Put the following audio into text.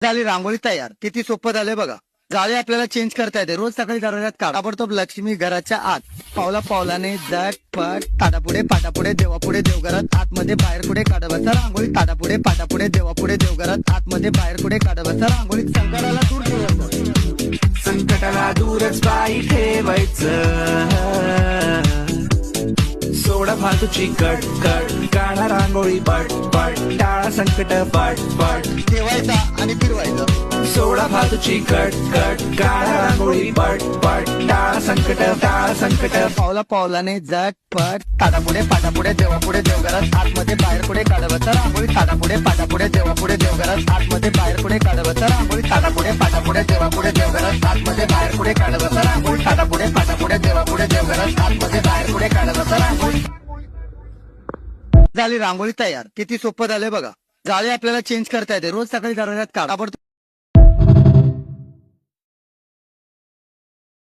झाली रांगोळी तयार. किती सोपं झालंय बघा. जाळी आपल्याला चेंज करता येते. रोज सकाळी दरवाजात काढ. ताबडतोब लक्ष्मी घराच्या आत. पावला पावलाने झटपट ताडापुढे पाटापुढे देवापुढे देवघरात आतमध्ये बाहेर पुढे काढत बसा रांगोळी. ताडापुढे पाटापुढे देवापुढे देवघरात आतमध्ये बाहेर पुढे काढत बसा रांगोळी. संकटाला दूर ठेवायचं. संकटाला दूरच बाई ठेवायचं. सोडा फालतूची कट कट काढा रांगोळी पट पट टाळा संकट पट पट ठेवायचा आणि फिरवायचं. सोडा फालतूची कट कट काढा रांगोळी पट पट टाळा संकट पावला पावलाने झटपट ताडापुढे पाटापुढे देवापुढे देवघरात आतमध्ये बाहेर पुढे काढत बसा रांगोळी. ताडापुढे पाटापुढे देवापुढे देवघरात आतमध्ये बाहेर पुढे काढत बसा रांगोळी. ताडापुढे पाटापुढे देवापुढे देवघरात आतमध्ये बाहेर पुढे काढत बसा रांगोळी. ताडापुढे पाटापुढे देवापुढे देवघरात आतमध्ये बाहेर पुढे काढत बसा रांगोळी. झाली रांगोळी तयार. किती सोपं झालंय बघा. जाळी आपल्याला चेंज करता येते. रोज सकाळी दरवाजात काढ. ताबडतोब